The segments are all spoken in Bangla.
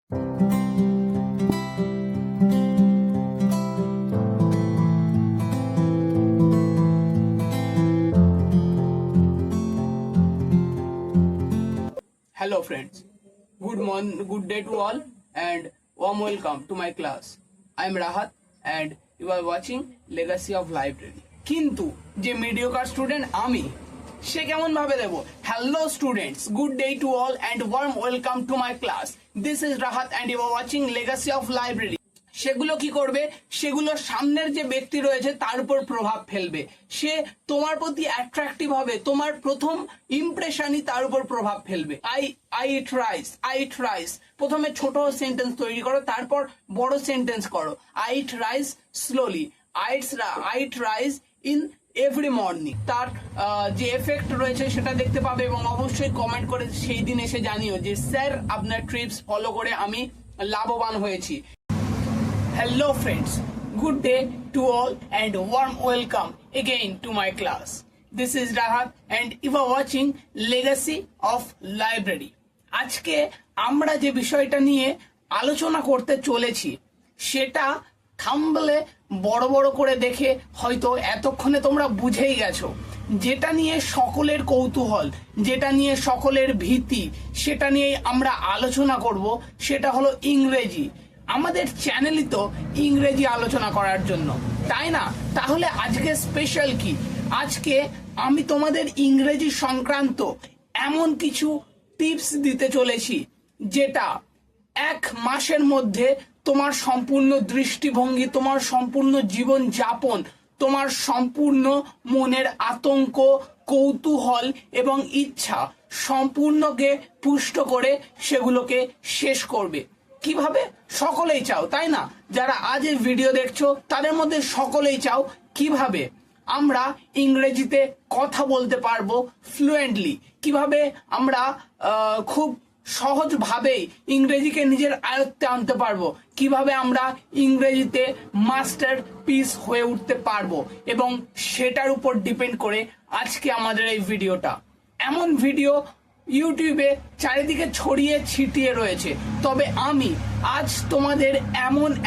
Hello friends, good morning, good day to all and warm welcome to my class. I am Rahat and you are watching Legacy of Library. কিন্তু যে মিডিওকার স্টুডেন্ট আমি সে কেমন ভাবে দেব? Hello students, good day to all and warm welcome to my class. This is Rahat and you are watching Legacy of Library. সেগুলো কি করবে? সেগুলো সামনের যে ব্যক্তি রয়েছে তার উপর প্রভাব ফেলবে। সে তোমার প্রতি অ্যাট্রাকটিভ হবে, তোমার প্রথম ইমপ্রেশনই তার উপর প্রভাব ফেলবে। আই ইট রাইস প্রথমে ছোট সেন্টেন্স তৈরি করো, তারপর বড় সেন্টেন্স করো। I eat rice slowly, I eat rice in every morning. তার যে এফেক্ট রয়েছে সেটা দেখতে পাবে এবং অবশ্যই কমেন্ট করে সেই দিন এসে জানিও যে স্যার আপনার ট্রিপস ফলো করে আমি লাভবান হয়েছি। Hello friends, good day to all and warm welcome again to my class. This is Rahat and you are watching Legacy of Library. আজকে আমরা যে বিষয়টা নিয়ে আলোচনা করতে চলেছি সেটা থাম্বনেলে বড় বড় করে দেখে হয়তো এতক্ষণে তোমরা বুঝেই গেছো। যেটা নিয়ে সকলের কৌতূহল, যেটা নিয়ে সকলের ভীতি, সেটা নিয়ে আমরা আলোচনা করব, সেটা হলো ইংরেজি। আমাদের চ্যানেলই তো ইংরেজি আলোচনা করার জন্য, তাই না? তাহলে আজকে স্পেশাল কি? আজকে আমি তোমাদের ইংরেজি সংক্রান্ত এমন কিছু টিপস দিতে চলেছি যেটা এক মাসের মধ্যে তোমার সম্পূর্ণ দৃষ্টিভঙ্গি, তোমার সম্পূর্ণ জীবন যাপন, তোমার সম্পূর্ণ মনের আতঙ্ক, কৌতূহল এবং ইচ্ছা সম্পূর্ণকে পুষ্ট করে সেগুলোকে শেষ করবে। কিভাবে? সকলেই চাও, তাই না? যারা আজ এই ভিডিও দেখছো তাদের মধ্যে সকলেই চাও কিভাবে আমরা ইংরেজিতে কথা বলতে পারবো ফ্লুয়েন্টলি, কিভাবে আমরা খুব সহজভাবেই ইংরেজিকে নিজের আয়ত্তে আনতে পারবো, কিভাবে আমরা ইংরেজিতে মাস্টার পিস হয়ে উঠতে পারবো। এবং সেটার উপর ডিপেন্ড করে আজকে আমাদের এই ভিডিওটা। এমন ভিডিও ইউটিউবে চারিদিকে ছড়িয়ে ছিটিয়ে রয়েছে, তবে আমি আজ তোমাদের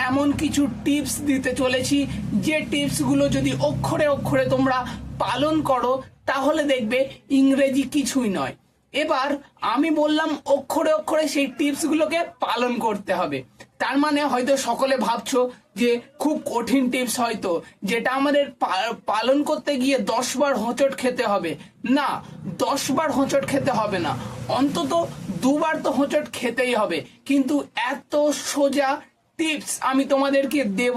এমন কিছু টিপস দিতে চলেছি যে টিপসগুলো যদি অক্ষরে অক্ষরে তোমরা পালন করো তাহলে দেখবে ইংরেজি কিছুই নয়। এবার আমি বললাম অক্ষরে অক্ষরে সেই টিপসগুলোকে পালন করতে হবে, তার মানে হয়তো সকলে ভাবছো যে খুব কঠিন টিপস হয়তো, যেটা আমাদের পালন করতে গিয়ে 10 বার হোঁচট খেতে হবে। না, 10 বার হোঁচট খেতে হবে না, অন্তত 2 বার তো হোঁচট খেতেই হবে। কিন্তু এত সোজা টিপস আমি তোমাদেরকে দেব,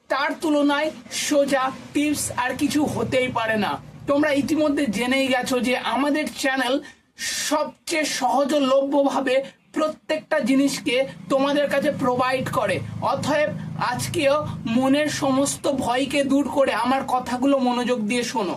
তার তুলনায় সোজা টিপস আর কিছু হতেই পারে না। তোমরা ইতিমধ্যে জেনেই গেছো যে আমাদের চ্যানেল সবচেয়ে সহজলভ্যভাবে প্রত্যেকটা জিনিসকে তোমাদের কাছে প্রোভাইড করে। অতএব আজকেও মনের সমস্ত ভয়কে দূর করে আমার কথাগুলো মনোযোগ দিয়ে শোনো,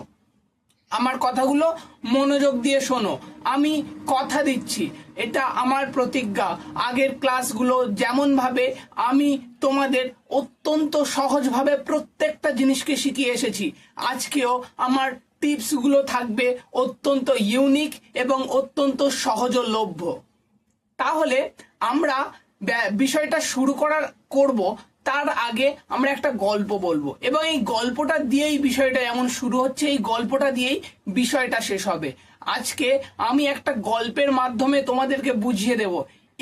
আমার কথাগুলো মনোযোগ দিয়ে শোনো। আমি কথা দিচ্ছি, এটা আমার প্রতিজ্ঞা, আগের ক্লাসগুলো যেমনভাবে আমি তোমাদের অত্যন্ত সহজভাবে প্রত্যেকটা জিনিসকে শিখিয়ে এসেছি, আজকেও আমার টিপসগুলো থাকবে অত্যন্ত ইউনিক এবং অত্যন্ত সহজলভ্য। তাহলে আমরা বিষয়টা শুরু করব তার আগে আমরা একটা গল্প বলবো এবং এই গল্পটা দিয়েই বিষয়টা এমন শুরু হচ্ছে, এই গল্পটা দিয়েই বিষয়টা শেষ হবে। আজকে আমি একটা গল্পের মাধ্যমে তোমাদেরকে বুঝিয়ে দেব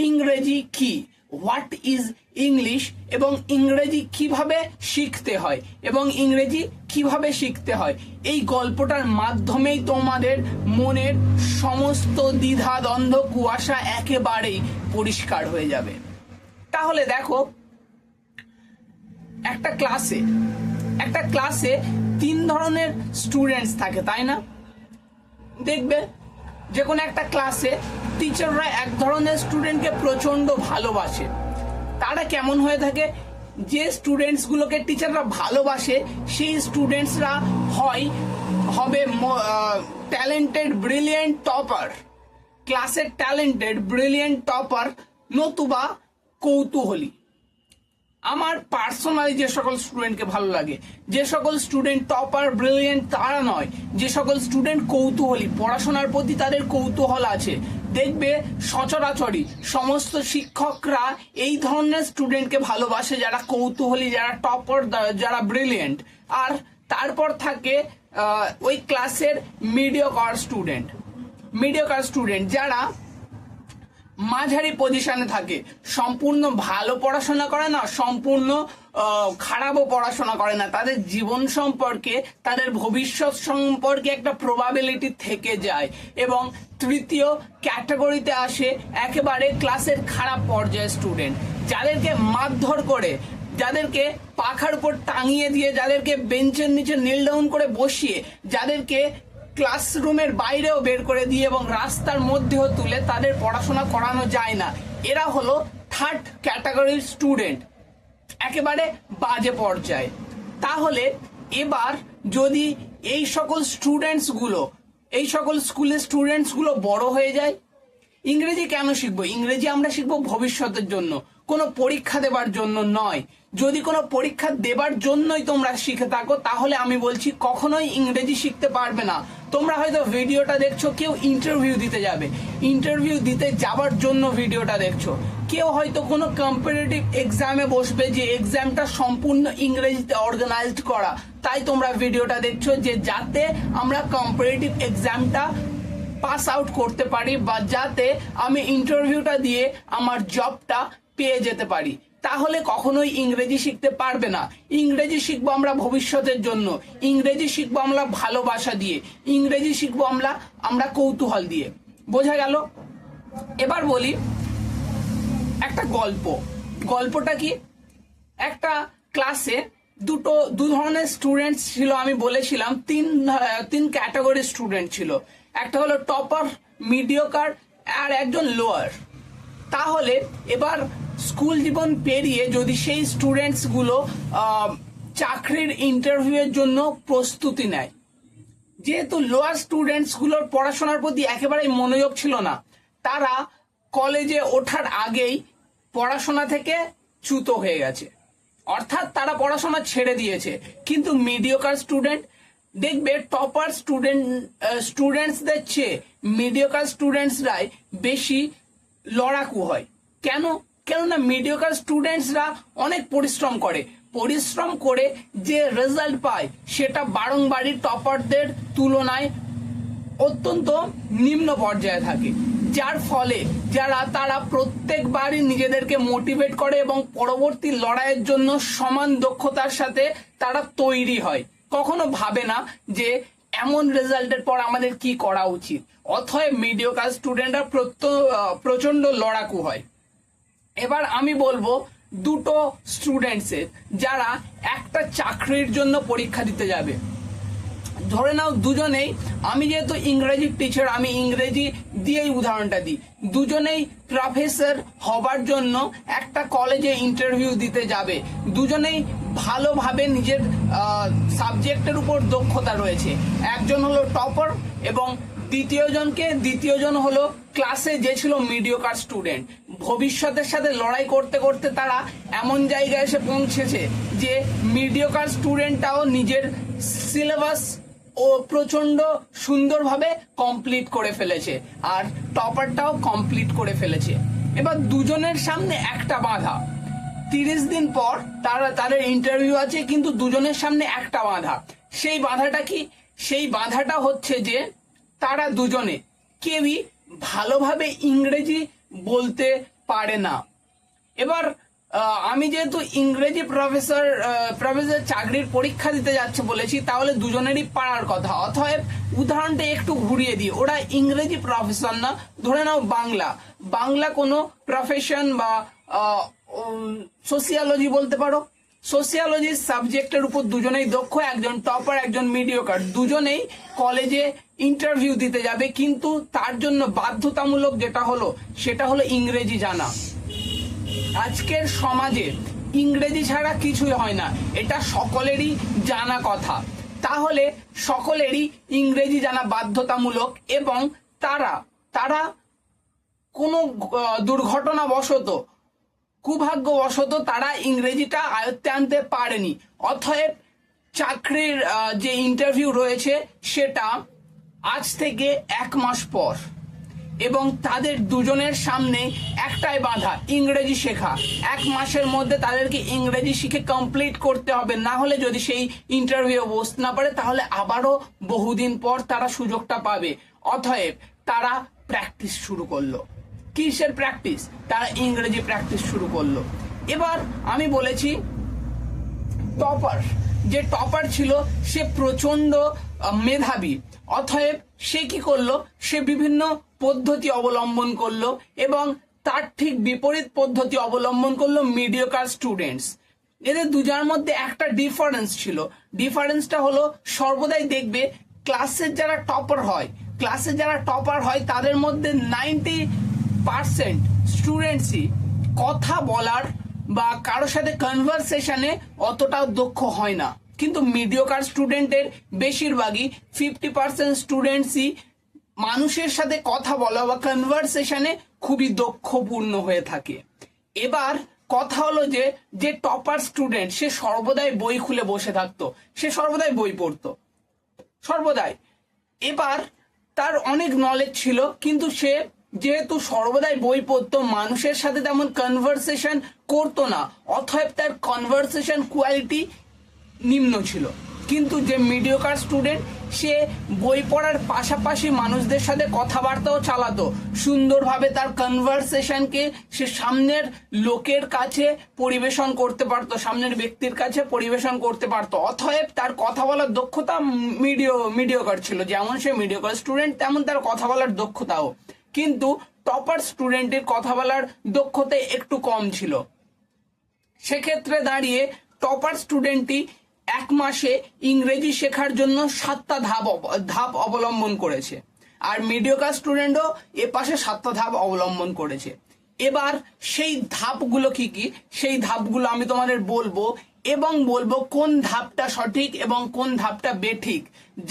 ইংরেজি কি, হোয়াট ইজ ইংলিশ, এবং ইংরেজি কিভাবে শিখতে হয় এবং ইংরেজি কিভাবে শিখতে হয়। এই গল্পটার মাধ্যমেই তোমাদের মনের সমস্ত দ্বিধা দ্বন্দ্ব কুয়াশা একেবারেই পরিষ্কার হয়ে যাবে। তাহলে দেখো, একটা ক্লাসে 3 ধরনের স্টুডেন্টস থাকে, তাই না? দেখবে যে কোনো একটা ক্লাসে টিচাররা এক ধরনের স্টুডেন্টকে প্রচন্ড ভালোবাসে। তারা কেমন হয়ে থাকে? যে স্টুডেন্টসগুলোকে টিচাররা ভালোবাসে সেই স্টুডেন্টসরা হবে ট্যালেন্টেড ব্রিলিয়েন্ট টপার, ক্লাসের ট্যালেন্টেড ব্রিলিয়েন্ট টপার, নতুবা কৌতূহলী। আমার পার্সোনালি যে সকল স্টুডেন্টকে ভালো লাগে, যে সকল স্টুডেন্ট টপার ব্রিলিয়েন্ট তারা নয়, যে সকল স্টুডেন্ট কৌতূহলী, পড়াশোনার প্রতি তাদের কৌতূহল আছে, দেখবে সচরাচরই সমস্ত শিক্ষকরা এই ধরনের স্টুডেন্টকে ভালোবাসে, যারা কৌতূহলী, যারা টপার, যারা ব্রিলিয়েন্ট। আর তারপর থাকে ওই ক্লাসের মিডিওকার স্টুডেন্ট যারা মাঝারি পজিশনে থাকে, সম্পূর্ণ ভালো পড়াশোনা করে না, সম্পূর্ণ খারাপও পড়াশোনা করে না, তাদের জীবন সম্পর্কে, তাদের ভবিষ্যৎ সম্পর্কে একটা প্রবাবিলিটি থেকে যায়। এবং তৃতীয় ক্যাটাগরিতে আসে একেবারে ক্লাসের খারাপ পর্যায়ের স্টুডেন্ট, যাদেরকে মারধর করে, যাদেরকে পাখার উপর টাঙিয়ে দিয়ে, যাদেরকে বেঞ্চের নিচে নীল ডাউন করে বসিয়ে, যাদেরকে ক্লাসরুমের বাইরেও বের করে দিয়ে এবং রাস্তার মধ্যেও তুলে তাদের পড়াশোনা করানো যায় না। এরা হলো থার্ড ক্যাটাগরির স্টুডেন্ট, একেবারে বাজে পর্যায়ে। তাহলে এবার যদি এই সকল স্কুলের স্টুডেন্টসগুলো বড় হয়ে যায়, ইংরেজি কেন শিখবো? ইংরেজি আমরা শিখবো ভবিষ্যতের জন্য, কোনো পরীক্ষা দেবার জন্য নয়। যদি কোনো পরীক্ষা দেবার জন্যই তোমরা শিখে থাকো, তাহলে আমি বলছি কখনোই ইংরেজি শিখতে পারবে না। তোমরা হয়তো ভিডিওটা দেখছো, কেউ ইন্টারভিউ দিতে যাবে, ইন্টারভিউ দিতে যাবার জন্য ভিডিওটা দেখছো। কেউ হয়তো কোনো কম্পিটিটিভ এক্সামে বসবে, যে এক্সামটা সম্পূর্ণ ইংরেজিতে অর্গানাইজড করা, তাই তোমরা ভিডিওটা দেখছো, যে যাতে আমরা কম্পিটিটিভ এক্সামটা পাস আউট করতে পারি, বা যাতে আমি ইন্টারভিউটা দিয়ে আমার জবটা পেয়ে যেতে পারি। তাহলে কখনোই ইংরেজি শিখতে পারবে না। ইংরেজি শিখবো আমরা ভবিষ্যতের জন্য, ইংরেজি শিখবো আমরা ভালোবাসা দিয়ে, ইংরেজি শিখবো আমরা কৌতূহল দিয়ে। বোঝা গেল? এবার বলি একটা গল্পটা কি? একটা ক্লাসে দু ধরনের স্টুডেন্ট ছিল। আমি বলেছিলাম তিন ক্যাটাগরির স্টুডেন্ট ছিল, একটা হলো টপার, মিডিওকার, আর একজন লোয়ার। তাহলে এবার স্কুল জীবন পেরিয়ে যদি সেই স্টুডেন্টস গুলো চাকরির ইন্টারভিউ এর জন্য প্রস্তুতি নেয়, যেহেতু লোয়ার স্টুডেন্টস গুলোর পড়াশোনার প্রতি একেবারেই মনোযোগ ছিল না, তারা কলেজে ওঠার আগেই পড়াশোনা থেকে চ্যুত হয়ে গেছে, অর্থাৎ তারা পড়াশোনা ছেড়ে দিয়েছে। কিন্তু মিডিওকার স্টুডেন্ট, দেখবে টপার স্টুডেন্টসদের চেয়ে মিডিওকার স্টুডেন্টসরাই বেশি লড়াকু হয়। কেননা মিডিওকার স্টুডেন্টসরা অনেক পরিশ্রম করে যে রেজাল্ট পায় সেটা বারংবারই টপারদের তুলনায় অত্যন্ত নিম্ন পর্যায়ে থাকে, যার ফলে তারা প্রত্যেকবারই নিজেদেরকে মোটিভেট করে এবং পরবর্তী লড়াইয়ের জন্য সমান দক্ষতার সাথে তারা তৈরি হয়। কখনো ভাবে না যে এমন রেজাল্টের পর আমাদের কি করা উচিত। অতএব মিডিওকার স্টুডেন্টরা প্রচন্ড লড়াকু হয়। এবার আমি বলবো দুটো স্টুডেন্টসের, যারা একটা চাকরির জন্য পরীক্ষা দিতে যাবে। ধরে নাও দুজনেই, আমি যেহেতু ইংরেজি টিচার, আমি ইংরেজি দিয়েই উদাহরণটা দিই, দুজনেই প্রফেসর হবার জন্য একটা কলেজে ইন্টারভিউ দিতে যাবে। দুজনেই ভালোভাবে নিজের সাবজেক্টের উপর দক্ষতা রয়েছে। একজন হলো টপার এবং দ্বিতীয়জন হলো ক্লাসে যে ছিল মিডিওকার স্টুডেন্ট। ভবিষ্যতের সাথে লড়াই করতে করতে তারা এমন জায়গায় এসে পৌঁছেছে যে মিডিওকার স্টুডেন্টটাও নিজের সিলেবাস ও প্রচন্ড সুন্দরভাবে কমপ্লিট করে ফেলেছে, আর টপারটাও কমপ্লিট করে ফেলেছে। এবার দুজনের সামনে একটা বাধা, 30 দিন পর তাদের ইন্টারভিউ আছে, কিন্তু দুজনের সামনে একটা বাধা। সেই বাধাটা কি? সেই বাধাটা হচ্ছে যে তারা দুজনে কেউই ভালোভাবে ইংরেজি বলতে পারে না। এবার আমি যেহেতু ইংরেজি প্রফেসর চাকরির পরীক্ষা দিতে যাচ্ছে বলেছি, তাহলে দুজনেরই পারার কথা। অতএব উদাহরণটা একটু ঘুরিয়ে দিই, ওরা ইংরেজি প্রফেসর না, ধরে নাও বাংলা কোনো প্রফেশন, বা সোশিয়োলজি বলতে পারো। সোশিয়োলজি সাবজেক্টের উপর দুজনেই দক্ষ, একজন টপার একজন মিডিওকার। দুজনেই কলেজে ইন্টারভিউ দিতে যাবে, কিন্তু তার জন্য বাধ্যতামূলক সেটা হলো ইংরেজি জানা। আজকের সমাজে ইংরেজি ছাড়া কিছুই হয় না, এটা সকলেরই জানা কথা। তাহলে সকলেরই ইংরেজি জানা বাধ্যতামূলক, এবং তারা কোনো দুর্ঘটনাবশত কুভাগ্যবশত তারা ইংরেজিটা আয়ত্তে আনতে পারেনি। অতএব চাকরির যে ইন্টারভিউ রয়েছে সেটা আজ থেকে 1 মাস পর, এবং তাদের দুজনের সামনে একটাই বাধা, ইংরেজি শেখা। 1 মাসের মধ্যে তাদেরকে ইংরেজি শিখে কমপ্লিট করতে হবে, না হলে যদি সেই ইন্টারভিউ বসতে না পারে তাহলে আবারও বহুদিন পর তারা সুযোগটা পাবে। অতএব তারা প্র্যাকটিস শুরু করলো। কিসের প্র্যাকটিস? তারা ইংরেজি প্র্যাকটিস শুরু করলো। এবার আমি বলেছি টপার, যে টপার ছিল সে প্রচন্ড মেধাবী। অতএব সে কি করলো, সে বিভিন্ন পদ্ধতি অবলম্বন করলো এবং তার ঠিক বিপরীত পদ্ধতি অবলম্বন করলো মিডিওকার স্টুডেন্টস। এদের দুজনের মধ্যে একটা ডিফারেন্স ছিল। ডিফারেন্সটা হলো সর্বদাই দেখবে ক্লাসের যারা টপার হয় তাদের মধ্যে 90% স্টুডেন্টসই কথা বলার বা কারোর সাথে কনভারসেশনে অতটাও দক্ষ হয় না, কিন্তু মিডিওকার স্টুডেন্টের বেশিরভাগই 50% স্টুডেন্টসই মানুষের সাথে কথা বলা বা কনভারসেশনে খুবই দক্ষপূর্ণ হয়ে থাকে। এবার কথা হলো যে টপার স্টুডেন্ট সে সর্বদাই বই খুলে বসে থাকতো, সে সর্বদাই বই পড়তো, সর্বদাই। এবার তার অনেক নলেজ ছিল, কিন্তু সে যেহেতু সর্বদাই বই পড়তো, মানুষের সাথে তেমন কনভারসেশন করতো না, অতএব তার কনভারসেশন কোয়ালিটি নিম্ন ছিল। কিন্তু যে মিডিওকার স্টুডেন্ট সে বই পড়ার পাশাপাশি মানুষদের সাথে কথাবার্তাও চালাতো, সুন্দরভাবে তার কনভারসেশনকে সে সামনের লোকের কাছে পরিবেশন করতে পারতো, সামনের ব্যক্তির কাছে পরিবেশন করতে পারতো। অতএব তার কথা বলার দক্ষতা মিডিওকার ছিল। যেমন সে মিডিওকার স্টুডেন্ট তেমন তার কথা বলার দক্ষতাও। কিন্তু টপার স্টুডেন্টের কথা বলার দক্ষতা একটু কম ছিল। সেক্ষেত্রে দাঁড়িয়ে টপার স্টুডেন্টটি 1 মাসে ইংরেজি শেখার জন্য 7টা ধাপ অবলম্বন করেছে, আর মিডিওকার স্টুডেন্টও এ পাশে 7টা ধাপ অবলম্বন করেছে। এবার সেই ধাপগুলো কি কি, সেই ধাপগুলো আমি তোমাদের বলবো এবং বলবো কোন ধাপটা সঠিক এবং কোন ধাপটা বেঠিক,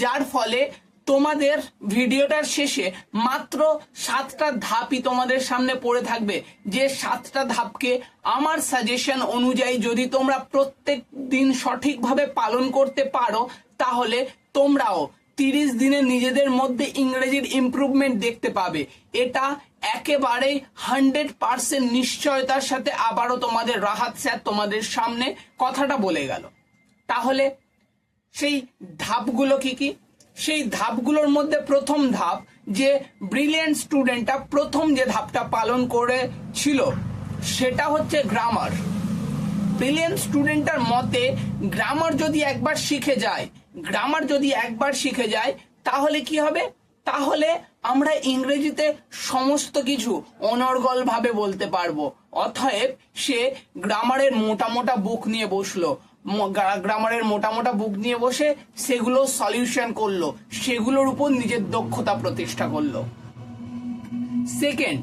যার ফলে তোমাদের ভিডিওটার শেষে মাত্র 7টা ধাপই তোমাদের সামনে পড়ে থাকবে। যে 7টা ধাপকে আমার সাজেশন অনুযায়ী যদি তোমরা প্রত্যেক দিন সঠিকভাবে পালন করতে পারো, তাহলে তোমরাও 30 দিনে নিজেদের মধ্যে ইংরেজির ইমপ্রুভমেন্ট দেখতে পাবে। এটা একেবারে 100% নিশ্চয়তার সাথে আবারও তোমাদের রাহাত স্যার তোমাদের সামনে কথাটা বলে গেল। তাহলে সেই ধাপগুলো কি কি? সেই ধাপগুলোর মধ্যে প্রথম ধাপ, যে ব্রিলিয়েন্ট স্টুডেন্টটা প্রথম যে ধাপটা পালন করেছিল সেটা হচ্ছে গ্রামার। ব্রিলিয়েন্ট স্টুডেন্টটার মতে গ্রামার যদি একবার শিখে যায় তাহলে কি হবে? তাহলে আমরা ইংরেজিতে সমস্ত কিছু অনর্গল ভাবে বলতে পারবো। অতএব সে গ্রামারের মোটা মোটা বুক নিয়ে বসলো, বসে সেগুলো সলিউশন করলো, সেগুলোর উপর নিজের দক্ষতা প্রতিষ্ঠা করলো। সেকেন্ড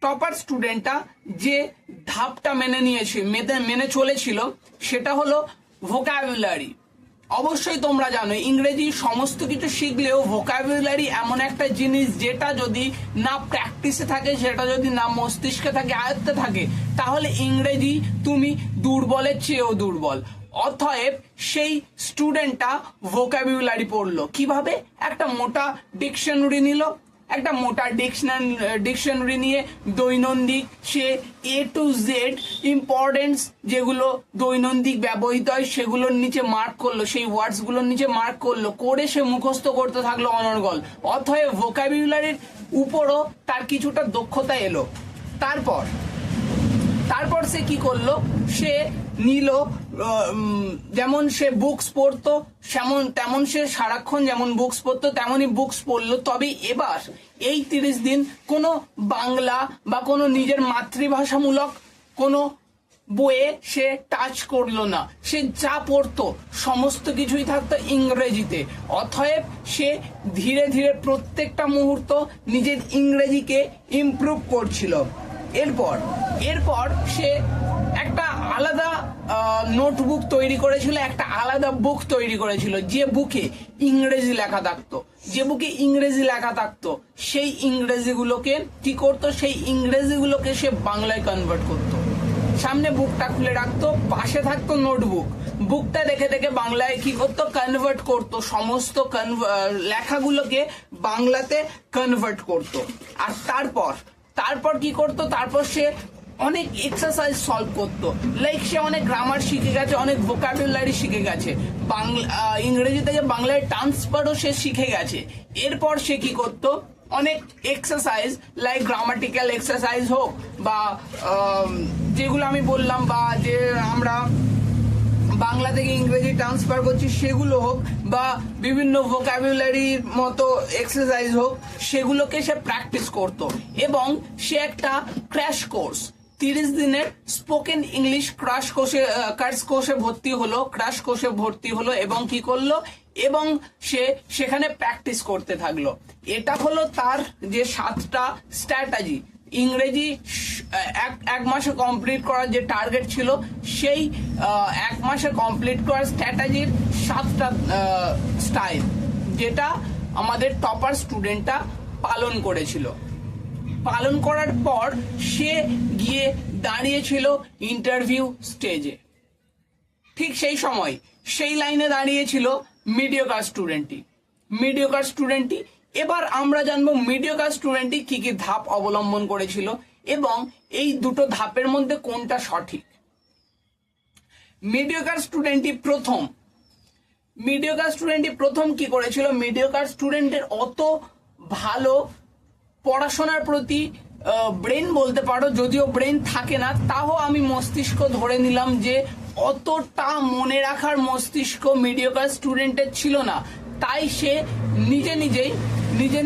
টপার স্টুডেন্টটা যে ধাপটা মেনে চলেছিল সেটা হলো ভোকাবুলারি। অবশ্যই তোমরা জানো ইংরেজি সমস্ত কিছু শিখলেও ভোকাবুলারি এমন একটা জিনিস যেটা যদি না প্র্যাকটিসে থাকে, সেটা যদি না মস্তিষ্কে থাকে, আয়ত্তে থাকে, তাহলে ইংরেজি তুমি দুর্বলের চেয়েও দুর্বল। অতএব সেই স্টুডেন্টটা ভোকাবুলারি পড়লো কিভাবে? একটা মোটা ডিকশনারি নিয়ে দৈনন্দিন সে A to Z ইম্পর্টেন্স যেগুলো দৈনন্দিন ব্যবহৃত হয় সেগুলোর নিচে মার্ক করলো, সেই ওয়ার্ডস গুলোর নিচে মার্ক করলো, করে সে মুখস্থ করতে থাকলো অনর্গল। অতএব ভোকাবুলারির উপরও তার কিছুটা দক্ষতা এলো। তারপর সে কি করলো? সে নিল, যেমন সে বুকস পড়তো তেমন সে সারাক্ষণ যেমন বুকস পড়তো তেমনই বুকস পড়লো। তবে এবার এই 30 দিন কোনো বাংলা বা কোনো নিজের মাতৃভাষামূলক কোনো বইয়ে সে টাচ করলো না। সে যা পড়তো সমস্ত কিছুই থাকতো ইংরেজিতে। অতএব সে ধীরে ধীরে প্রত্যেকটা মুহূর্ত নিজের ইংরেজিকে ইমপ্রুভ করছিল। এরপর এরপর সে একটা আলাদা নোটবুক তৈরি করেছিল, একটা আলাদা বুক তৈরি করেছিল, যে বুকে ইংরেজি লেখা থাকতো, যে বুকে ইংরেজি লেখা থাকতো সেই ইংরেজিগুলোকে কি করতো, সেই ইংরেজিগুলোকে সে বাংলায় কনভার্ট করতো। সামনে বুকটা খুলে রাখতো, পাশে থাকতো নোটবুক, বুকটা দেখে দেখে বাংলায় কি করতো, কনভার্ট করতো, সমস্ত লেখাগুলোকে বাংলাতে কনভার্ট করতো। আর তারপর কি করতো, তারপর সে অনেক এক্সারসাইজ সলভ করতো। লাইক সে অনেক গ্রামার শিখে গেছে, অনেক ভোকাবুলারি শিখে গেছে, ইংরেজি থেকে বাংলায় ট্রান্সফারও সে শিখে গেছে। এরপর সে কি করতো, অনেক এক্সারসাইজ লাইক গ্রামাটিক্যাল এক্সারসাইজ হোক বা যেগুলো আমি বললাম, বা যে আমরা বাংলা থেকে ইংরেজি ট্রান্সফার করছি সেগুলো হোক, বা বিভিন্ন ভোকাবুলারির মতো এক্সারসাইজ হোক, সেগুলোকে সে প্র্যাকটিস করতো। এবং সে একটা ক্র্যাশ কোর্স, 30 দিনের স্পোকেন ইংলিশ ক্র্যাশ কোর্সে ভর্তি হলো এবং কি করলো, এবং সে সেখানে প্র্যাকটিস করতে থাকলো। এটা হলো তার যে 7টা স্ট্র্যাটেজি, ইংরেজি এক মাসে কমপ্লিট করার যে টার্গেট ছিল, সেই 1 মাসে কমপ্লিট করার স্ট্র্যাটেজির 7টা স্টাইল, যেটা আমাদের টপার স্টুডেন্টটা পালন করেছিল। পালন করার পর সে গিয়ে দাঁড়িয়েছিল ইন্টারভিউ স্টেজে। ঠিক সেই সময় সেই লাইনে দাঁড়িয়েছিল মিডিওকার স্টুডেন্টটি। এবার আমরা জানবো মিডিওকার স্টুডেন্টটি কি কি ধাপ অবলম্বন করেছিল এবং এই দুটো ধাপের মধ্যে কোনটা সঠিক। মিডিওকার স্টুডেন্টটি প্রথম কি করেছিল, মিডিওকার স্টুডেন্টের অত ভালো পড়াশোনার প্রতি ব্রেন বলতে পারো, যদিও ব্রেন থাকে না, তাও আমি মস্তিষ্ক ধরে নিলাম যে অতটা মনে রাখার মস্তিষ্ক মিডিওকার স্টুডেন্টের ছিল না। তাই সে নিজে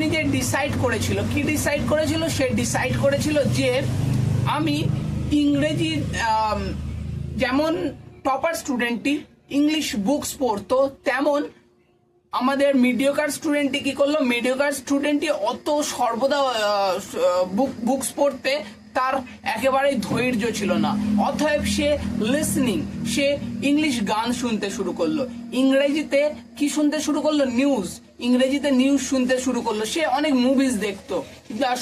নিজে ডিসাইড করেছিল। কি ডিসাইড করেছিল? সে ডিসাইড করেছিল যে আমি ইংরেজি, যেমন টপার স্টুডেন্টটি ইংলিশ বুকস পড়তো, তেমন আমাদের মিডিওকার স্টুডেন্টটি কি করলো, মিডিওকার স্টুডেন্টটি অত সর্বদা বুকস পড়তে তার একেবারেই ধৈর্য ছিল না। অতএব সে লিসনিং, সে ইংলিশ গান শুনতে শুরু করলো, ইংরেজিতে কি শুনতে শুরু করলো, ইংরেজিতে নিউজ শুনতে শুরু করলো। সে অনেক মুভিজ দেখতো,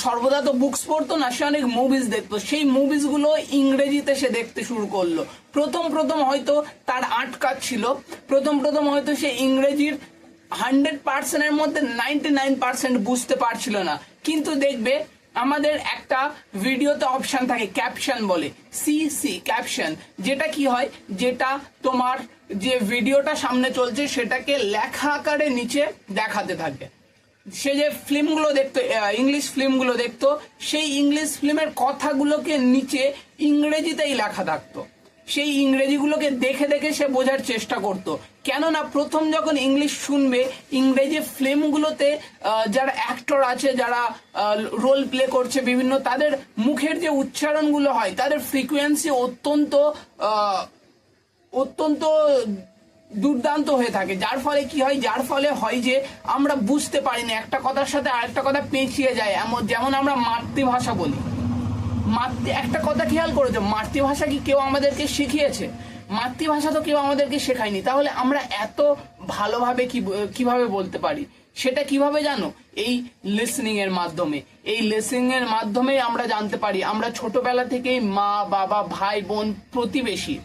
সর্বদা তো বুকস পড়তো না, সে অনেক মুভিজ দেখতো, সেই মুভিজগুলো ইংরেজিতে সে দেখতে শুরু করলো। প্রথম হয়তো তার আটকাচ্ছিল, প্রথম হয়তো সে ইংরেজির 100%-এর মধ্যে 99% বুঝতে পারছিল না। কিন্তু দেখবে আমাদের একটা ভিডিওতে অপশন থাকে, ক্যাপশন বলে, সিসি ক্যাপশন, যেটা কি হয়, যেটা তোমার যে ভিডিওটা সামনে চলছে সেটাকে লেখা আকারে নিচে দেখাতে থাকে। সে যে ফিল্মগুলো দেখতো, ইংলিশ ফিল্মগুলো দেখতো, সেই ইংলিশ ফিল্মের কথাগুলোকে নিচে ইংরেজিতেই লেখা থাকতো। সেই ইংরেজিগুলোকে দেখে দেখে সে বোঝার চেষ্টা করত। কেননা প্রথম যখন ইংলিশ শুনবে, ইংরেজি ফিল্মগুলোতে যারা অ্যাক্টর আছে, যারা রোল প্লে করছে বিভিন্ন, তাদের মুখের যে উচ্চারণগুলো হয়, তাদের ফ্রিকোয়েন্সি অত্যন্ত দুর্দান্ত হয়ে থাকে। যার ফলে হয় যে আমরা বুঝতে পারি না, একটা কথার সাথে আরেকটা কথা পেঁচিয়ে যায়। যেমন আমরা মাতৃভাষা বলি, একটা কথা খেয়াল করেছো, মাতৃভাষা কি কেউ আমাদেরকে শিখিয়েছে? মাতৃভাষা তো কেউ আমাদেরকে শেখায়নি। তাহলে আমরা এত ভালোভাবে কিভাবে বলতে পারি? সেটা কিভাবে জানো? এই লিসনিং এর মাধ্যমে আমরা জানতে পারি। আমরা ছোটবেলা থেকেই মা, বাবা, ভাই, বোন, প্রতিবেশী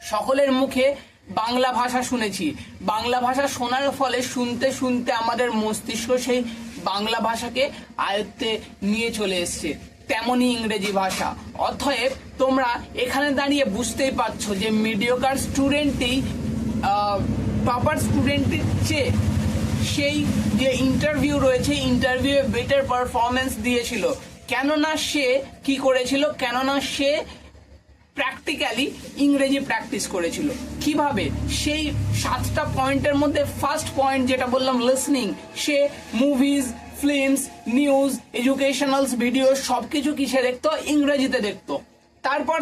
সকলের মুখে বাংলা ভাষা শুনেছি। বাংলা ভাষা শোনার ফলে শুনতে শুনতে আমাদের মস্তিষ্ক সেই বাংলা ভাষাকে আয়ত্তে নিয়ে চলে এসছে। তেমনি ইংরেজি ভাষা। অতএব তোমরা এখানে দাঁড়িয়ে বুঝতেই পারছো যে মিডিওকার স্টুডেন্টই টপার স্টুডেন্টের চেয়ে সেই যে ইন্টারভিউ রয়েছে, ইন্টারভিউয়ে বেটার পারফরমেন্স দিয়েছিল। কেননা সে কি করেছিল? কেননা সে প্র্যাকটিক্যালি ইংরেজি প্র্যাকটিস করেছিল। কিভাবে? সেই 7টা পয়েন্টের মধ্যে ফার্স্ট পয়েন্ট যেটা বললাম, লিসনিং, সে movies, films, news, educational video সবকিছু কিসে দেখতো? ইংরেজিতে দেখতো। তারপর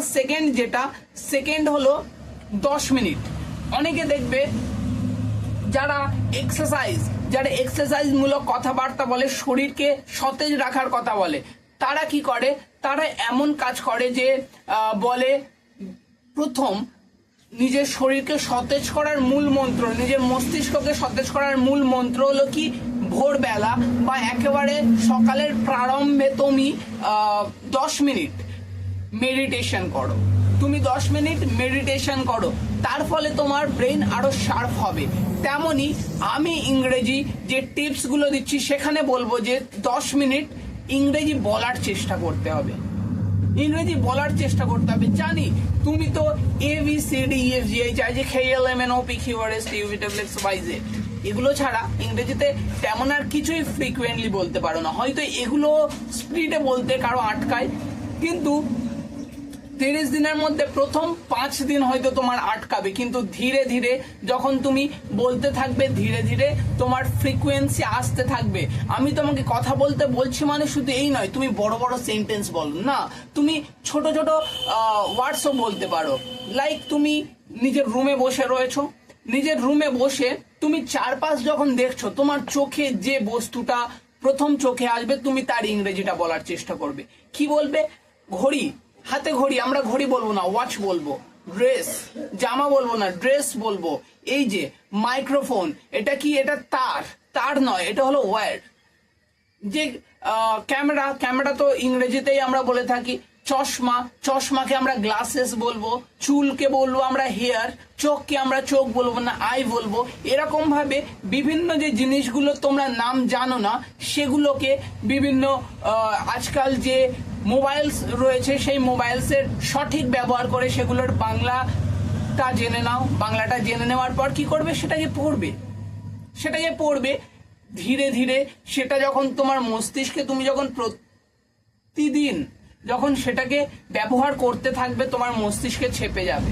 সেকেন্ড হলো 10 মিনিট। অনেকে দেখবে যারা এক্সারসাইজ মূলক কথাবার্তা বলে, শরীরকে সতেজ রাখার কথা বলে, তারা কি করে, তারা এমন কাজ করে যে বলে প্রথম নিজের শরীরকে সতেজ করার মূল মন্ত্র, নিজের মস্তিষ্ককে সতেজ করার মূল মন্ত্র হলো কি, ভোরবেলা বা একেবারে সকালের প্রারম্ভে তুমি 10 মিনিট মেডিটেশন করো। তুমি 10 মিনিট মেডিটেশন করো, তার ফলে তোমার ব্রেন আরো শার্প হবে। তেমনি আমি ইংরেজি যে টিপসগুলো দিচ্ছি সেখানে বলবো যে 10 মিনিট ইংরেজি বলার চেষ্টা করতে হবে, ইংরেজি বলার চেষ্টা করতে হবে। জানি তুমি তো ABCDEFGH এগুলো ছাড়া ইংরেজিতে তেমন আর কিছুই ফ্রিকুয়েন্টলি বলতে পারো না। হয়তো এগুলো স্পিডে বলতে কারো আটকায়, কিন্তু 30 দিনের মধ্যে প্রথম 5 দিন হয়তো তোমার আটকাবে, কিন্তু ধীরে ধীরে যখন তুমি বলতে থাকবে, ধীরে ধীরে তোমার ফ্রিকোয়েন্সি আসতে থাকবে। আমি তোমাকে কথা বলতে বলছি মানে শুধু এই নয় তুমি বড় বড় সেন্টেন্স বলো না, তুমি ছোট ছোট ওয়ার্ডসও বলতে পারো। লাইক তুমি নিজের রুমে বসে রয়েছো, নিজের রুমে বসে তুমি চারপাশ যখন দেখছো, তোমার চোখে যে বস্তুটা প্রথম চোখে আসবে তুমি তার ইংরেজিটা বলার চেষ্টা করবে। কি বলবে? ঘড়ি, হাতে ঘড়ি, আমরা ঘড়ি বলবো না, ওয়াচ বলবো। ড্রেস, জামা বলবো না, ড্রেস বলবো। এই যে মাইক্রোফোন, এটা কি? এটা তার, তার নয়, এটা হলো ওয়্যার। যে ক্যামেরা, ক্যামেরা তো ইংরেজিতেই আমরা বলে থাকি। চশমা, চশমাকে আমরা গ্লাসেস বলবো। চুলকে বলবো আমরা হেয়ার। চোখকে আমরা চোখ বলবো না, আই বলবো। এরকম ভাবে বিভিন্ন যে জিনিসগুলো তোমরা নাম জানো না সেগুলোকে বিভিন্ন আজকাল যে মোবাইলস রয়েছে সেই মোবাইলসের সঠিক ব্যবহার করে সেগুলোর বাংলাটা জেনে নাও। বাংলাটা জেনে নেওয়ার পর কি করবে? সেটাকে পড়বে, সেটাকে পড়বে। ধীরে ধীরে সেটা যখন তোমার মস্তিষ্কে, তুমি যখন প্রতিদিন যখন সেটাকে ব্যবহার করতে থাকবে, তোমার মস্তিষ্কে ছেপে যাবে।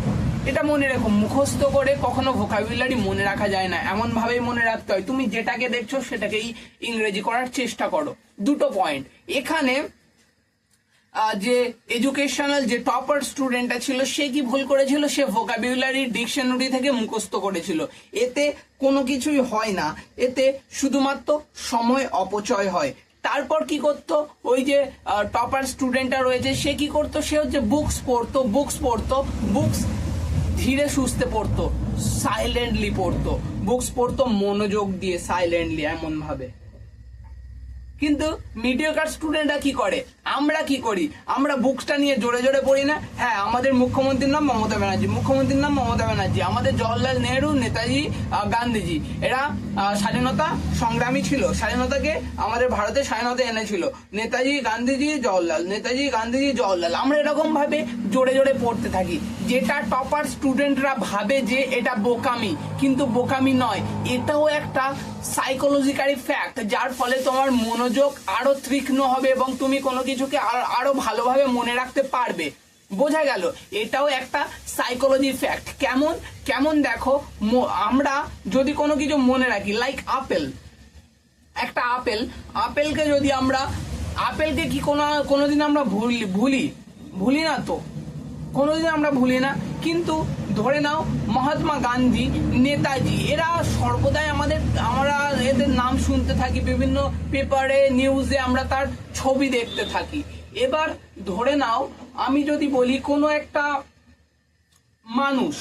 এটা মনে রেখো, মুখস্থ করে কখনো ভোকাবুলারি মনে রাখা যায় না, এমন ভাবেই মনে রাখতে হয়। তুমি যেটাকে দেখছো সেটাকেই ইংরেজি করার চেষ্টা করো। দুটো পয়েন্ট এখানে, যে এডুকেশনাল যে টপার স্টুডেন্টটা ছিল সে কি ভুল করেছিল? সে ভোকাবুলারি ডিকশনারি থেকে মুখস্থ করেছিল। এতে কোনো কিছুই হয় না, এতে শুধুমাত্র সময় অপচয় হয়। তারপর কি করতো ওই যে টপার স্টুডেন্টটা রয়েছে, সে কি করতো? সে হচ্ছে বুকস পড়তো, বুকস ধীরে সুস্থে পড়তো, সাইলেন্টলি পড়তো, বুকস পড়তো মনোযোগ দিয়ে, সাইলেন্টলি, এমন ভাবে। কিন্তু মিডিওকার স্টুডেন্টরা কি করে? আমরা কি করি? আমরা বুকসটা নিয়ে জোরে জোরে পড়ি না? হ্যাঁ, আমাদের মুখ্যমন্ত্রীর নাম মমতা ব্যানার্জি, মুখ্যমন্ত্রীর নাম মমতা ব্যানার্জি, আমাদের জওহরলাল নেহরু, নেতাজি, গান্ধীজি, এরা স্বাধীনতা সংগ্রামী ছিল, স্বাধীনতাকে আমাদের ভারতের স্বাধীনতা এনেছিল। নেতাজি, গান্ধীজি, জওহরলাল, নেতাজি, গান্ধীজি, জওহরলাল। আমরা এরকম ভাবে জোরে জোরে পড়তে থাকি, যেটা টপার স্টুডেন্টরা ভাবে যে এটা বোকামি, কিন্তু বোকামি নয়, এটাও একটা সাইকোলজিক্যাল ফ্যাক্ট, যার ফলে তোমার মনোযোগ আরো তীক্ষ্ণ হবে এবং তুমি কোনো কিছুকে আরো ভালোভাবে মনে রাখতে পারবে। বোঝা গেল? এটাও একটা সাইকোলজি ফ্যাক্ট। কেমন কেমন দেখো, আমরা যদি কোনো কিছু মনে রাখি, লাইক আপেল, একটা আপেল, আপেলকে যদি আমরা, আপেলকে কি কোনোদিন আমরা ভুলি না তো, কোনোদিন আমরা ভুলি না। কিন্তু ধরে নাও মহাত্মা গান্ধী, নেতাজি, এরা সর্বদাই আমরা এদের নাম শুনতে থাকি, বিভিন্ন পেপারে, নিউজে আমরা তার ছবি দেখতে থাকি। এবার ধরে নাও আমি যদি বলি কোনো একটা মানুষ,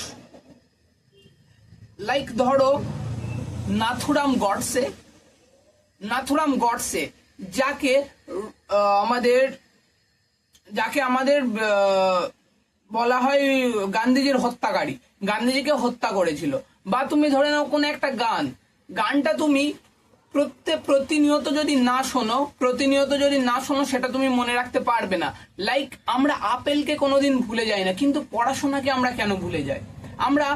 লাইক ধরো নাথুরাম গডসে, যাকে আমাদের বলা হয় গান্ধীজির হত্যাকারী, গান্ধীজিকে হত্যা করেছিল। বা তুমি ধরে নাও কোন একটা গানটা তুমি প্রতিনিয়ত যদি না শোনো সেটা তুমি মনে রাখতে পারবে না। লাইক আমরা আপেলকে কোনোদিন ভুলে যাই না, কিন্তু পড়াশোনাকে আমরা কেন ভুলে যাই? আমরা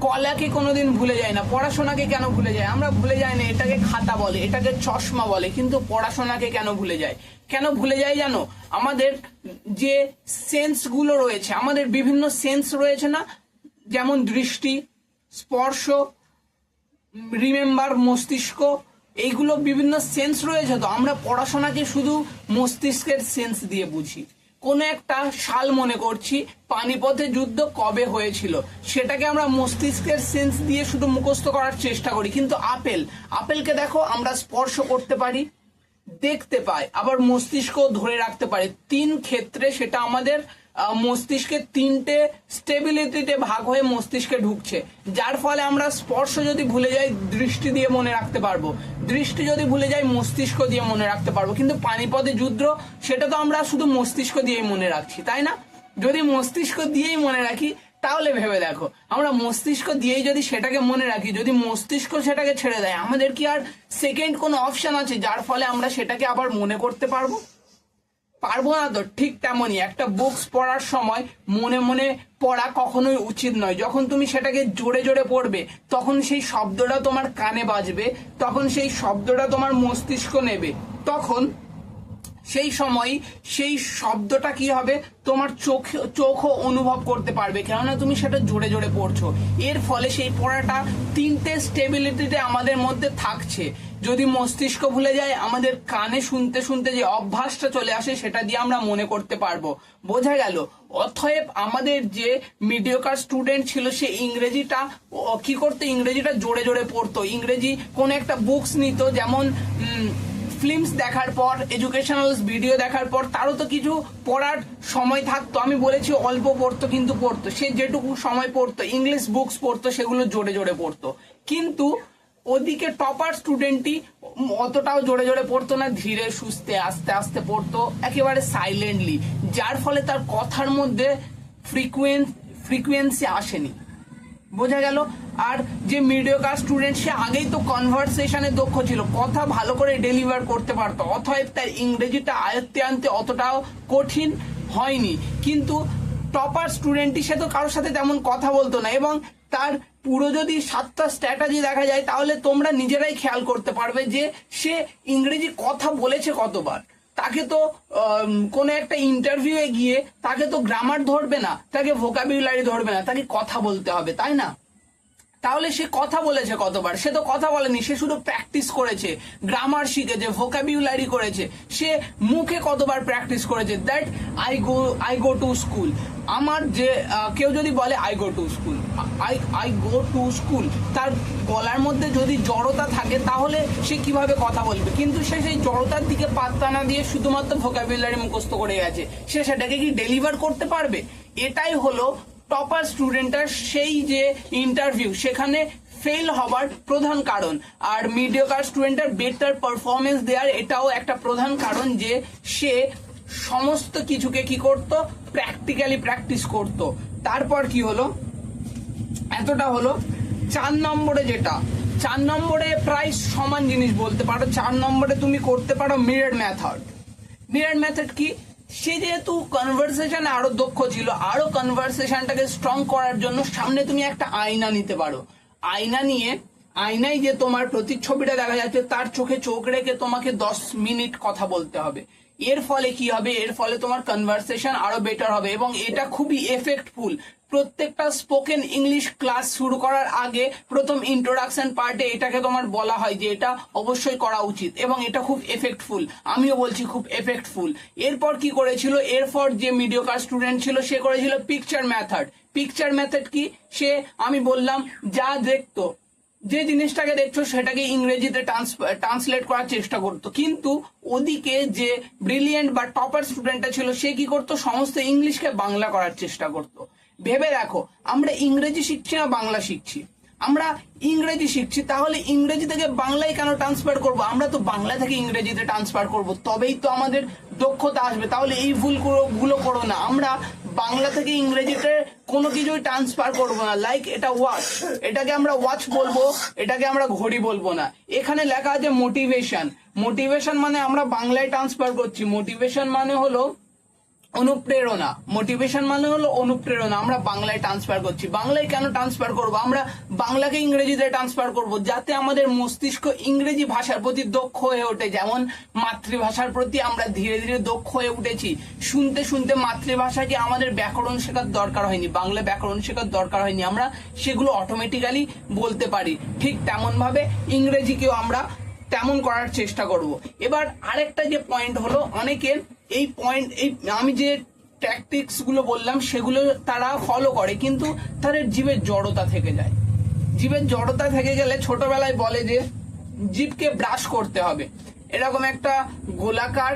কলাকে কোনোদিন ভুলে যাই না, পড়াশোনাকে কেন ভুলে যাই? আমরা ভুলে যাই না, এটাকে খাতা বলে, এটাকে চশমা বলে, কিন্তু পড়াশোনাকে কেন ভুলে যাই? কেন ভুলে যাই জানো? আমাদের যে সেন্স গুলো রয়েছে, আমাদের বিভিন্ন সেন্স রয়েছে না, যেমন দৃষ্টি, স্পর্শ, রিমেম্বার, মস্তিষ্ক, এইগুলো বিভিন্ন সেন্স রয়েছে। তো আমরা পড়াশোনাকে শুধু মস্তিষ্কের সেন্স দিয়ে বুঝি। কোন একটা সাল মনে করছি, পানিপথে যুদ্ধ কবে হয়েছিল, সেটাকে আমরা মস্তিষ্কের সেন্স দিয়ে শুধু মুখস্থ করার চেষ্টা করি। কিন্তু আপেলকে দেখো, আমরা স্পর্শ করতে পারি, দেখতে পায়, আবার মস্তিষ্ক ধরে রাখতে পারে। 3 ক্ষেত্রে সেটা আমাদের মস্তিষ্কের 3টে স্টেবিলিটিতে ভাগ হয়ে মস্তিষ্কে ঢুকছে, যার ফলে আমরা স্পর্শ যদি ভুলে যাই দৃষ্টি দিয়ে মনে রাখতে পারবো, দৃষ্টি যদি ভুলে যাই মস্তিষ্ক দিয়ে মনে রাখতে পারবো। কিন্তু পানিপথে যুদ্ধ সেটা তো আমরা শুধু মস্তিষ্ক দিয়েই মনে রাখছি, তাই না? যদি মস্তিষ্ক দিয়েই মনে রাখি তাহলে ভেবে দেখো, আমরা মস্তিষ্ক দিয়েই যদি সেটাকে মনে রাখি, যদি মস্তিষ্ক সেটাকে ছেড়ে দেয়, আমাদের কি আর সেকেন্ড কোনো অপশন আছে যার ফলে আমরা সেটাকে আবার মনে করতে পারবো? পারবো না তো। ঠিক তেমনই একটা বুকস পড়ার সময় মনে মনে পড়া কখনোই উচিত নয়। যখন তুমি সেটাকে জোরে জোরে পড়বে তখন সেই শব্দটা তোমার কানে বাজবে, তখন সেই শব্দটা তোমার মস্তিষ্ক নেবে, তখন সেই সময় সেই শব্দটা কি হবে, তোমার চোখও অনুভব করতে পারবে, কেননা তুমি সেটা জোরে জোরে পড়ছো। এর ফলে সেই পড়াটা 3টে স্টেবিলিটিতে আমাদের মধ্যে থাকছে। যদি মস্তিষ্ক ভুলে যায়, আমাদের কানে শুনতে শুনতে যে অভ্যাসটা চলে আসে সেটা দিয়ে আমরা মনে করতে পারবো। বোঝা গেল? অতএব আমাদের যে মিডিওকার স্টুডেন্ট ছিল সে ইংরেজিটা কি করতো, ইংরেজিটা জোরে জোরে পড়তো। ইংরেজি কোন একটা বুকস নিত, যেমন ফিল্মস দেখার পর, এডুকেশনাল ভিডিও দেখার পর তারও তো কিছু পড়ার সময় থাকতো। আমি বলেছি অল্প পড়তো, কিন্তু পড়তো। সে যেটুকু সময় পড়তো, ইংলিশ বুকস পড়তো, সেগুলো জোরে জোরে পড়তো। কিন্তু ওদিকে টপার স্টুডেন্টই অতটাও জোরে জোরে পড়তো না, ধীরে সুস্থে আস্তে আস্তে পড়তো, একেবারে সাইলেন্টলি, যার ফলে তার কথার মধ্যে ফ্রিকুয়েন্সি আসেনি। বোঝা গেল? আর যে মিডিওকার স্টুডেন্ট সে আগেই তো কনভারসেশনে দক্ষ ছিল, কথা ভালো করে ডেলিভার করতে পারতো, অতএব তার ইংরেজিটা আয়ত্তে আনতে অতটাও কঠিন হয়নি। কিন্তু টপার স্টুডেন্টই সে তো কারোর সাথে তেমন কথা বলতো না, এবং তার পুরো যদি 7টা স্ট্র্যাটেজি দেখা যায় তাহলে তোমরা নিজেরাই খেয়াল করতে পারবে যে সে ইংরেজি কথা বলেছে কতবার। তাকে তো কোনো একটা ইন্টারভিউয়ে গিয়ে তাকে তো গ্রামার ধরবে না, তাকে ভোকাবুলারি ধরবে না, তাকে কথা বলতে হবে, তাই না? তাহলে সে কথা বলেছে কতবার? সে তো কথা বলেনি, সে শুধু প্র্যাকটিস করেছে, গ্রামার শিখেছে, ভোকাবুলারি করেছে। সে মুখে কতবার প্র্যাকটিস করেছে, that I go to school. আমার যে কেউ যদি বলে I go to school, I go to school, তার গলার মধ্যে যদি জড়তা থাকে তাহলে সে কিভাবে কথা বলবে? কিন্তু সে সেই জড়তার দিকে পাত্তা না দিয়ে শুধুমাত্র ভোকাবুলারি মুখস্থ করে গেছে, সে সেটাকে কি ডেলিভার করতে পারবে? এটাই হলো টপার স্টুডেন্টের সেই যে ইন্টারভিউ, সেখানে ফেল হবার প্রধান কারণ। আর মিডিওকার স্টুডেন্টের বেটার পারফরমেন্স দেওয়ার এটাও একটা প্রধান কারণ যে সে সমস্ত কিছুকে কি করত, প্র্যাকটিক্যালি প্র্যাকটিস করত। তারপর কি হলো, এতটা হলো। 4 নম্বরে যেটা, 4 নম্বরে প্রায় সমান জিনিস বলতে পারো। 4 নম্বরে তুমি করতে পারো মিরর মেথড। মিরর মেথড কি? সে যেহেতু কনভারসেশনে আরো দক্ষ ছিল, আরো কনভারসেশনটাকে স্ট্রং করার জন্য সামনে তুমি একটা আয়না নিতে পারো। আয়না নিয়ে, আয়নায় যে তোমার প্রতিচ্ছবিটা দেখা যাচ্ছে তার চোখে চোখ রেখে তোমাকে 10 মিনিট কথা বলতে হবে। এর ফলে কি হবে, এর ফলে তোমার কনভারসেশন আরো বেটার হবে, এবং এটা খুবই এফেক্টফুল। প্রত্যেকটা স্পোকেন ইংলিশ ক্লাস শুরু করার আগে প্রথম ইন্ট্রোডাকশন পার্টে এটাকে তোমার বলা হয় যে এটা অবশ্যই করা উচিত, এবং এটা খুব এফেক্টফুল। আমিও বলছি খুব এফেক্টফুল। এরপর কি করেছিল, এরপর যে মিডিওকার স্টুডেন্ট ছিল সে করেছিল পিকচার মেথড। পিকচার মেথড কি? সে, আমি বললাম, যা দেখতো, যে জিনিসটাকে দেখছো সেটাকে ইংরেজিতে ট্রান্সলেট করার চেষ্টা করতো। কিন্তু ওদিকে যে ব্রিলিয়েন্ট বা টপার স্টুডেন্টটা ছিল সে কি করতো, সমস্ত ইংলিশকে বাংলা করার চেষ্টা করতো। ভেবে দেখো, আমরা ইংরেজি শিখছি না বাংলা শিখছি? আমরা ইংরেজি শিখছি, তাহলে ইংরেজি থেকে বাংলায় কেন ট্রান্সফার করব? আমরা তো বাংলা থেকে ইংরেজিতে ট্রান্সফার করব, তবেই তো আমাদের দক্ষতা আসবে। তাহলে এই ভুলগুলো করো না। আমরা বাংলা থেকে ইংরেজিতে কোনো কিছুই ট্রান্সফার করবো না। লাইক এটা ওয়াচ, এটাকে আমরা ওয়াচ বলবো, এটাকে আমরা ঘড়ি বলবো না। এখানে লেখা আছে মোটিভেশন। মোটিভেশন মানে আমরা বাংলায় ট্রান্সফার করছি। মোটিভেশন মানে হলো অনুপ্রেরণা। মোটিভেশন মানে হলো অনুপ্রেরণা, আমরা বাংলায় ট্রান্সফার করছি। বাংলায় কেন ট্রান্সফার করব? আমরা বাংলাকে ইংরেজিতে ট্রান্সফার করব, যাতে আমাদের মস্তিষ্ক ইংরেজি ভাষার প্রতি দক্ষ হয়ে ওঠে। যেমন মাতৃভাষার প্রতি আমরা ধীরে ধীরে দক্ষ হয়ে উঠেছি। শুনতে শুনতে মাতৃভাষাকে আমাদের ব্যাকরণ শেখার দরকার হয়নি, বাংলা ব্যাকরণ শেখার দরকার হয়নি, আমরা সেগুলো অটোমেটিক্যালি বলতে পারি। ঠিক তেমন ভাবে ইংরেজিকেও আমরা তেমন করার চেষ্টা করব। এবার আরেকটা যে পয়েন্ট হলো, অনেকের এই পয়েন্ট, এই আমি যে ট্যাকটিক্স গুলো বললাম সেগুলো তারা ফলো করে, কিন্তু তাদের জিভের জড়তা থেকে যায়। জিভের জড়তা থেকে গেলে ছোটবেলায় বলে যে জিভকে ব্রাশ করতে হবে। এরকম একটা গোলাকার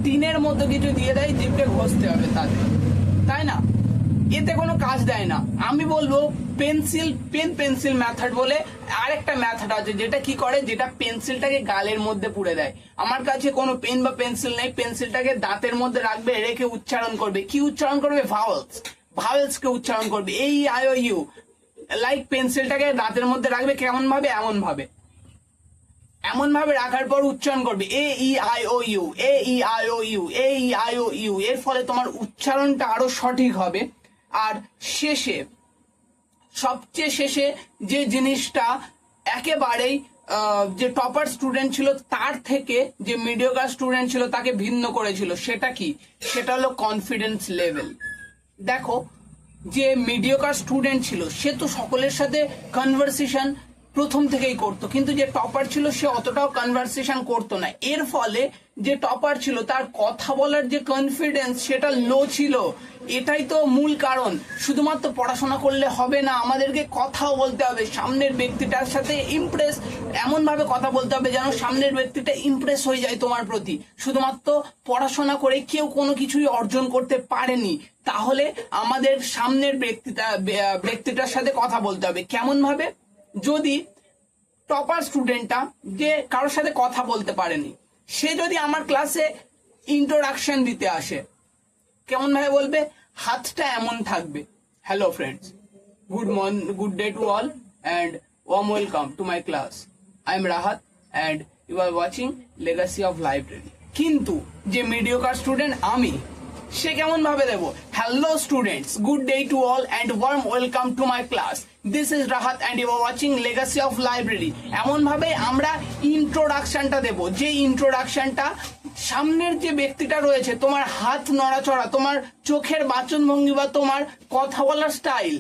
টিনের মতো কিছু দিয়ে দেয়, জিভকে ঘষতে হবে তাতে, তাই না? এতে কোনো কাজ দেয় না। আমি বলবো পেন্সিল মেথড বলে আরেকটা মেথড আছে, যেটা কি করে, যেটা পেন্সিলটাকে গালের মধ্যে পুড়ে দেয়। আমার কাছে কোনো পেন বা পেন্সিল নেই, পেন্সিলটাকে দাঁতের মধ্যে রাখবে, রেখে উচ্চারণ করবে। কি উচ্চারণ করবে? ভাওয়েলস কে উচ্চারণ করবে, এই আই ও ইউ। লাইক পেন্সিলটাকে দাঁতের মধ্যে রাখবে কেমন ভাবে, এমন ভাবে রাখার পর উচ্চারণ করবে A E I O U, A E I O U, A E I O U. এর ফলে তোমার উচ্চারণটা আরো সঠিক হবে। আর সবচেয়ে শেষে যে জিনিসটা একেবারেই যে টপার স্টুডেন্ট ছিল তার থেকে যে মিডিওকার স্টুডেন্ট ছিল তাকে ভিন্ন করেছিল, সেটা কি? সেটা হলো কনফিডেন্স লেভেল। দেখো, যে মিডিওকার স্টুডেন্ট ছিল সে তো সকলের সাথে কনভারসেশন প্রথম থেকেই করতো, কিন্তু যে টপার ছিল সে অতটাও কনভারসেশন করতো না। এর ফলে যে টপার ছিল তার কথা বলার যে কনফিডেন্স সেটা লো ছিল। এটাই তো মূল কারণ। শুধুমাত্র পড়াশোনা করলে হবে না, আমাদেরকে কথাও বলতে হবে। সামনের ব্যক্তিটার সাথে এমন ভাবে কথা বলতে হবে যেন সামনের ব্যক্তিটা ইমপ্রেস হয়ে যায় তোমার প্রতি। শুধুমাত্র পড়াশোনা করে কেউ কোনো কিছুই অর্জন করতে পারেনি, তাহলে আমাদের সামনের ব্যক্তিটার সাথে কথা বলতে হবে কেমন ভাবে? যদি টপার স্টুডেন্টটা যে কারোর সাথে কথা বলতে পারেনি, সে যদি আমার ক্লাসে ইন্ট্রোডাকশন দিতে আসে, কেমন ভাবে বলবে? হাতটা এমন থাকবে, hello friends, good day to all and warm welcome to my class. I am Rahat and you are watching Legacy of Library. কিন্তু যে মিডিওকার স্টুডেন্ট আমি, সে কেমন ভাবে দেবো? Hello students, good day to all and warm welcome to my class. This is Rahat and you are watching Legacy of Library. এমন ভাবে আমরা ইন্ট্রোডাকশনটা দেব, যে ইন্ট্রোডাকশনটা সামনের যে ব্যক্তিটা রয়েছে, তোমার হাত নড়াচড়া, তোমার চোখের বাচনভঙ্গি বা তোমার কথা বলার স্টাইল,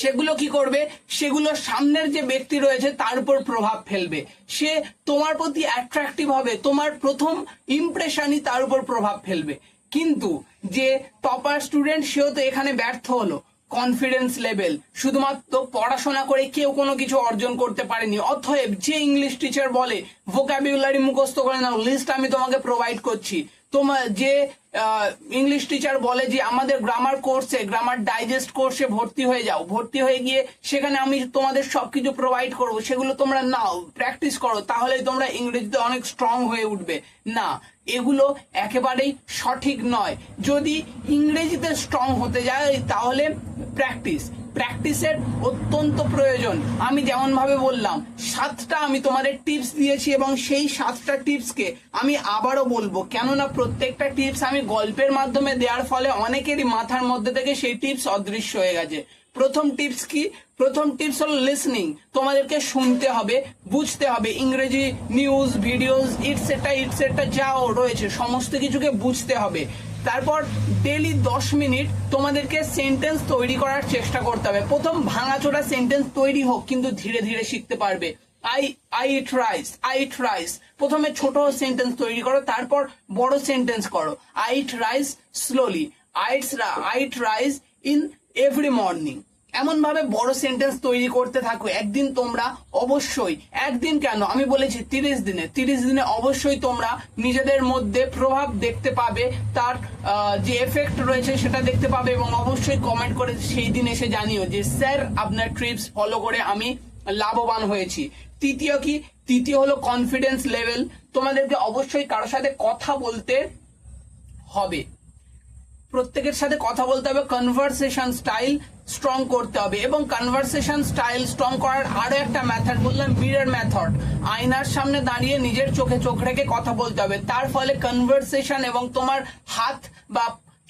সেগুলো কি করবে? সেগুলো সামনের যে ব্যক্তি রয়েছে তার উপর প্রভাব ফেলবে। সে তোমার প্রতি অ্যাট্রাকটিভ হবে, তোমার প্রথম ইমপ্রেশনই তার উপর প্রভাব ফেলবে। কিন্তু যে টপার স্টুডেন্ট, সেও তো এখানে ব্যর্থ হলো। কনফিডেন্স লেভেল, শুধুমাত্র পড়াশোনা করে কেউ কোনো কিছু অর্জন করতে পারেনি। অতএব যে ইংলিশ টিচার বলে ভোকাবুলারি মুখস্থ করে নাও, লিস্ট আমি তোমাকে প্রোভাইড করছি। তোমার যে ইংলিশ টিচার বলে যে আমাদের গ্রামার ডাইজেস্ট কোর্সে ভর্তি হয়ে যাও, ভর্তি হয়ে গিয়ে সেখানে আমি তোমাদের সবকিছু প্রোভাইড করব, সেগুলো তোমরা নাও, প্র্যাকটিস করো, তাহলেই তোমরা ইংরেজিতে অনেক স্ট্রং হয়ে উঠবে। না, এগুলো একেবারেই সঠিক নয়। যদি ইংরেজিতে স্ট্রং হতে যায় তাহলে প্র্যাকটিসের অত্যন্ত প্রয়োজন। আমি যেমন ভাবে বললাম, 7টা আমি তোমাদের টিপস দিয়েছি এবং সেই 7টা টিপসকে আমি আবারও বলবো, কেননা প্রত্যেকটা টিপস আমি গল্পের মাধ্যমে দেওয়ার ফলে অনেকেরই মাথার মধ্যে থেকে সেই টিপস অদৃশ্য হয়ে গেছে। প্রথম টিপস কি? প্রথম টিপস হলো লিসনিং। তোমাদেরকে শুনতে হবে, বুঝতে হবে। ইংরেজি নিউজ, ভিডিওস, ইটসেট্রা যা রয়েছে সমস্ত কিছুকে বুঝতে হবে। তারপর ডেইলি 10 মিনিট তোমাদেরকে সেন্টেন্স তৈরি করার চেষ্টা করতে হবে। প্রথম ভাঙাচোরা সেন্টেন্স তৈরি হোক, কিন্তু ধীরে ধীরে শিখতে পারবে। I eat rice. প্রথমে ছোট সেন্টেন্স তৈরি করো, তারপর বড় সেন্টেন্স করো। I eat rice slowly, I eat rice in every morning. এমন ভাবে বড় সেন্টেন্স তৈরি করতে থাকো। একদিন তোমরা অবশ্যই, একদিন কেন, আমি বলেছি 30 দিনে অবশ্যই তোমরা নিজেদের মধ্যে প্রভাব দেখতে পাবে, তার যে এফেক্ট রয়েছে সেটা দেখতে পাবে। এবং অবশ্যই কমেন্ট করে সেই দিন এসে জানিও যে স্যার আপনার ট্রিপস ফলো করে আমি লাভবান হয়েছি। তৃতীয় হলো কনফিডেন্স লেভেল। তোমাদেরকে অবশ্যই কারোর সাথে কথা বলতে হবে, প্রত্যেকের সাথে কথা বলতে হবে। কনভারসেশন স্টাইল স্ট্রং করতে হবে, এবং কনভারসেশন স্টাইল স্ট্রং করার আরো একটা মেথড বললাম, মিরর মেথড। আয়নার সামনে দাঁড়িয়ে নিজের চোখে চোখ রেখে কথা বলতে হবে। তার ফলে কনভারসেশন এবং তোমার হাত বা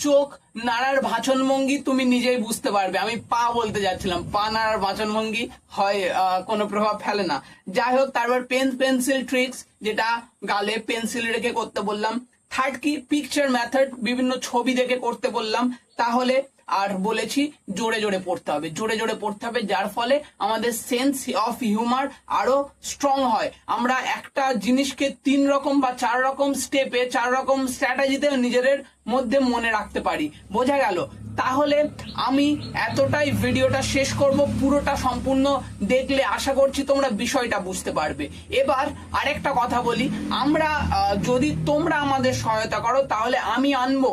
চোখ নাড়ার ভাষণভঙ্গি তুমি নিজেই বুঝতে পারবে। আমি পা বলতে যাচ্ছিলাম, পা নাড়ার ভাষণভঙ্গি হয় কোনো প্রভাব ফেলে না। যাই হোক, তারপর পেন্সিল ট্রিক্স, যেটা গালে পেন্সিল রেখে করতে বললাম। থার্ড কি? পিকচার মেথড, বিভিন্ন ছবি দেখে করতে বললাম। তাহলে আর বলেছি জোরে জোরে পড়তে হবে, যার ফলে আমাদের সেন্স অফ হিউমার আরো স্ট্রং হয়। আমরা একটা জিনিসকে 3 রকম বা 4 রকম স্টেপে, 4 রকম স্ট্র্যাটেজিতে নিজেদের মধ্যে মনে রাখতে পারি। বোঝা গেল? তাহলে আমি এতটাই ভিডিওটা শেষ করব, পুরোটা সম্পূর্ণ দেখলে আশা করছি তোমরা বিষয়টা বুঝতে পারবে। এবার আরেকটা কথা বলি, আমরা যদি তোমরা আমাদের সহায়তা করো তাহলে আমি আনবো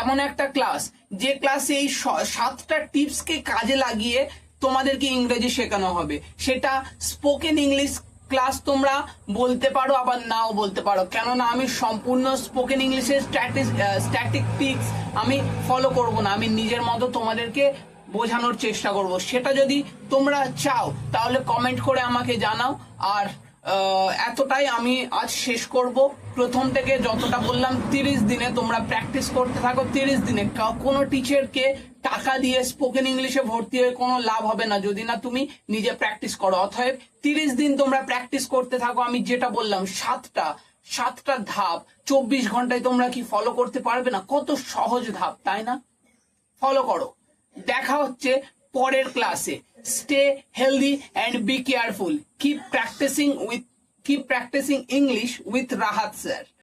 এমন একটা ক্লাস, যে ক্লাসে এই 7টা টিপসকে কাজে লাগিয়ে তোমাদেরকে ইংরেজি শেখানো হবে। সেটা স্পোকেন ইংলিশ ক্লাস তোমরা বলতে পারো, আবার নাও বলতে পারো, কেননা আমি সম্পূর্ণ স্পোকেন ইংলিশের স্ট্যাটিস্টিক্স আমি ফলো করব না, আমি নিজের মতো তোমাদেরকে বোঝানোর চেষ্টা করব। সেটা যদি তোমরা চাও তাহলে কমেন্ট করে আমাকে জানাও। আর এতটাই আমি আজ শেষ করব। প্রথম থেকে যতটা বললাম 30 দিনে তোমরা প্র্যাকটিস করতে থাকো। 30 দিনে কোনো টিচারকে টাকা দিয়ে স্পোকেন ইংলিশে ভর্তি হয়ে কোনো লাভ হবে না যদি না তুমি নিজে প্র্যাকটিস করো। অতএব 30 দিন তোমরা প্র্যাকটিস করতে থাকো। আমি যেটা বললাম সাতটা ধাপ 24 ঘন্টায় তোমরা কি ফলো করতে পারবে না? কত সহজ ধাপ, তাই না? ফলো করো। দেখা হচ্ছে পরের ক্লাসে। Stay healthy and be careful. Keep practicing English with Rahat sir.